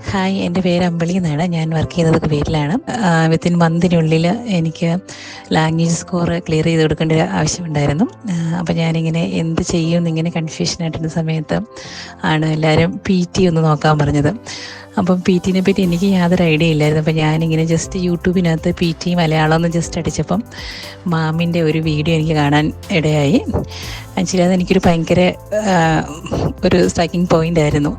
Hi, എൻ്റെ പേര് അമ്പിളി എന്നാണ്. ഞാൻ വർക്ക് ചെയ്യുന്നത് കുവൈറ്റിലാണ്. വിത്തിൻ മന്തിനുള്ളിൽ എനിക്ക് ലാംഗ്വേജ് സ്കോർ ക്ലിയർ ചെയ്ത് കൊടുക്കേണ്ട ഒരു ആവശ്യമുണ്ടായിരുന്നു. അപ്പോൾ ഞാനിങ്ങനെ എന്ത് ചെയ്യും എന്നിങ്ങനെ കൺഫ്യൂഷനായിട്ടിരുന്ന സമയത്ത് ആണ് എല്ലാവരും PT ഒന്ന് നോക്കാൻ പറഞ്ഞത്. അപ്പം PT പറ്റി എനിക്ക് യാതൊരു ഐഡിയ ഇല്ലായിരുന്നു. അപ്പോൾ ഞാനിങ്ങനെ ജസ്റ്റ് യൂട്യൂബിനകത്ത് PT മലയാളം എന്ന് ജസ്റ്റ് അടിച്ചപ്പം മാമിൻ്റെ ഒരു വീഡിയോ എനിക്ക് കാണാൻ ഇടയായി. ആക്ച്വലി അതെനിക്കൊരു ഭയങ്കര ഒരു സ്ട്രൈക്കിംഗ് പോയിൻ്റ് ആയിരുന്നു.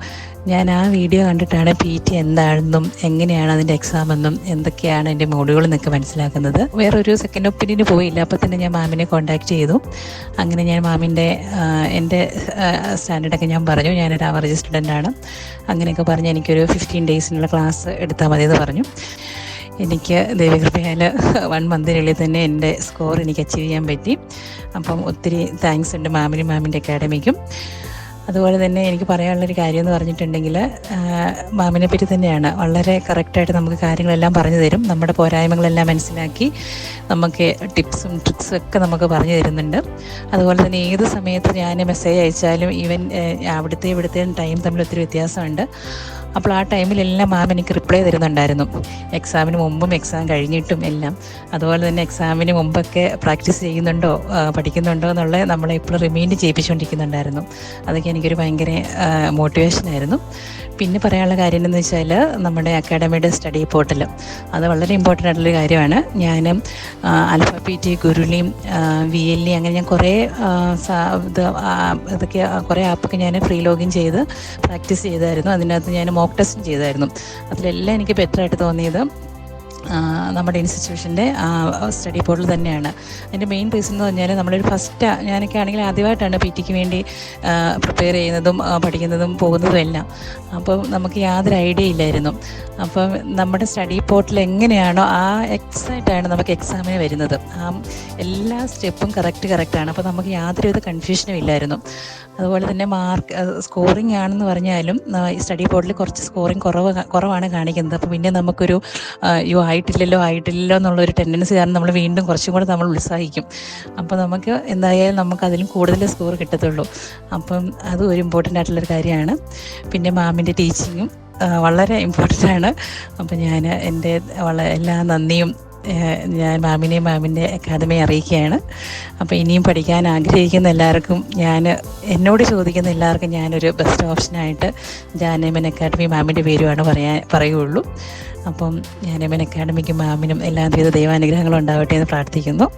ഞാൻ ആ വീഡിയോ കണ്ടിട്ടാണ് PT എന്താണെന്നും എങ്ങനെയാണ് അതിൻ്റെ എക്സാം എന്നും എന്തൊക്കെയാണ് എൻ്റെ മോഡുകൾ എന്നൊക്കെ മനസ്സിലാക്കുന്നത്. വേറൊരു സെക്കൻഡ് ഒപ്പീനിയന് പോയില്ല. അപ്പോൾ തന്നെ ഞാൻ മാമിനെ കോൺടാക്റ്റ് ചെയ്തു. അങ്ങനെ ഞാൻ മാമിൻ്റെ എൻ്റെ സ്റ്റാൻഡേർഡൊക്കെ ഞാൻ പറഞ്ഞു. ഞാനൊരു ആവറേജ് സ്റ്റുഡൻ്റാണ്, അങ്ങനെയൊക്കെ പറഞ്ഞ് എനിക്കൊരു 15 ഡേയ്സിനുള്ള ക്ലാസ് എടുത്താൽ മതി എന്ന് പറഞ്ഞു. എനിക്ക് ദൈവകൃപയാൽ 1 മന്തിനുള്ളിൽ തന്നെ എൻ്റെ സ്കോർ എനിക്ക് അച്ചീവ് ചെയ്യാൻ പറ്റി. അപ്പം ഒത്തിരി താങ്ക്സ് ഉണ്ട് മാമിനും മാമിൻ്റെ അക്കാഡമിക്കും. അതുപോലെ തന്നെ എനിക്ക് പറയാനുള്ളൊരു കാര്യം എന്ന് പറഞ്ഞിട്ടുണ്ടെങ്കിൽ, മാമിനെ പറ്റി തന്നെയാണ്. വളരെ കറക്റ്റായിട്ട് നമുക്ക് കാര്യങ്ങളെല്ലാം പറഞ്ഞു തരും. നമ്മുടെ പോരായ്മകളെല്ലാം മനസ്സിലാക്കി നമുക്ക് ടിപ്സും ട്രിക്സും ഒക്കെ നമുക്ക് പറഞ്ഞു തരുന്നുണ്ട്. അതുപോലെ തന്നെ ഏത് സമയത്ത് ഞാൻ മെസ്സേജ് അയച്ചാലും ഈവൻ ഇവിടുത്തെ ടൈം തമ്മിൽ ഒത്തിരി വ്യത്യാസമുണ്ട്. അപ്പോൾ ആ ടൈമിലെല്ലാം മാം എനിക്ക് റിപ്ലൈ തരുന്നുണ്ടായിരുന്നു, എക്സാമിന് മുമ്പും എക്സാം കഴിഞ്ഞിട്ടും എല്ലാം. അതുപോലെ തന്നെ എക്സാമിന് മുമ്പൊക്കെ പ്രാക്ടീസ് ചെയ്യുന്നുണ്ടോ, പഠിക്കുന്നുണ്ടോ എന്നുള്ളത് നമ്മളെ എപ്പോഴും റിമൈൻഡ് ചെയ്യിപ്പിച്ചുകൊണ്ടിരിക്കുന്നുണ്ടായിരുന്നു. അതൊക്കെ എനിക്കൊരു ഭയങ്കര മോട്ടിവേഷനായിരുന്നു. പിന്നെ പറയാനുള്ള കാര്യം എന്ന് വെച്ചാൽ, നമ്മുടെ അക്കാഡമിയുടെ സ്റ്റഡി പോർട്ടൽ അത് വളരെ ഇമ്പോർട്ടൻ്റ് ആയിട്ടുള്ളൊരു കാര്യമാണ്. ഞാൻ ആൽഫ PT, ഗുരുലിയും VLE അങ്ങനെ ഞാൻ കുറേ ഇതൊക്കെ കുറേ ആപ്പൊക്കെ ഞാൻ ഫ്രീ ലോഗിൻ ചെയ്ത് പ്രാക്ടീസ് ചെയ്തായിരുന്നു. അതിനകത്ത് ഞാൻ മോക്ക് ടെസ്റ്റും ചെയ്തായിരുന്നു. അതിലെല്ലാം എനിക്ക് ബെറ്ററായിട്ട് തോന്നിയത് നമ്മുടെ ഇൻസ്റ്റിറ്റ്യൂഷൻ്റെ സ്റ്റഡി പോർട്ടൽ തന്നെയാണ്. അതിൻ്റെ മെയിൻ റീസൺ എന്ന് പറഞ്ഞാൽ, നമ്മളൊരു ഞാനൊക്കെ ആണെങ്കിൽ ആദ്യമായിട്ടാണ് PTക്ക് വേണ്ടി പ്രിപ്പയർ ചെയ്യുന്നതും പഠിക്കുന്നതും പോകുന്നതും എല്ലാം. അപ്പം നമുക്ക് യാതൊരു ഐഡിയ ഇല്ലായിരുന്നു. അപ്പം നമ്മുടെ സ്റ്റഡി പോർട്ടൽ എങ്ങനെയാണോ ആ എക്സാക്റ്റാണ് നമുക്ക് എക്സാമിന് വരുന്നത്. എല്ലാ സ്റ്റെപ്പും കറക്റ്റാണ്. അപ്പോൾ നമുക്ക് യാതൊരുവിധ കൺഫ്യൂഷനും ഇല്ലായിരുന്നു. അതുപോലെ തന്നെ സ്കോറിംഗ് ആണെന്ന് പറഞ്ഞാലും ഈ സ്റ്റഡി പോർട്ടലിൽ കുറച്ച് സ്കോറിംഗ് കുറവാണ് കാണിക്കുന്നത്. അപ്പോൾ പിന്നെ നമുക്കൊരു ആയിട്ടില്ലല്ലോ എന്നുള്ളൊരു ടെൻഡൻസി കാരണം നമ്മൾ വീണ്ടും കുറച്ചും കൂടെ നമ്മൾ ഉത്സാഹിക്കും. അപ്പോൾ നമുക്ക് എന്തായാലും നമുക്ക് അതിലും കൂടുതൽ സ്കോർ കിട്ടത്തുള്ളൂ. അപ്പം അതും ഒരു ഇമ്പോർട്ടൻ്റ് ആയിട്ടുള്ളൊരു കാര്യമാണ്. പിന്നെ മാമിൻ്റെ ടീച്ചിങ്ങും വളരെ ഇമ്പോർട്ടൻ്റ് ആണ്. അപ്പം ഞാൻ എൻ്റെ എല്ലാ നന്ദിയും ഞാൻ മാമിൻ്റെ അക്കാദമിയെ അറിയിക്കുകയാണ്. അപ്പോൾ ഇനിയും പഠിക്കാൻ ആഗ്രഹിക്കുന്ന എല്ലാവർക്കും, എന്നോട് ചോദിക്കുന്ന എല്ലാവർക്കും ഞാനൊരു ബെസ്റ്റ് ഓപ്ഷനായിട്ട് ജാനമൻ അക്കാഡമി മാമിൻ്റെ പേരുമാണ് പറയുകയുള്ളൂ. അപ്പം ജാനമൻ അക്കാഡമിക്കും മാമിനും എല്ലാവിധ ദൈവാനുഗ്രഹങ്ങളും ഉണ്ടാവട്ടെ എന്ന് പ്രാർത്ഥിക്കുന്നു.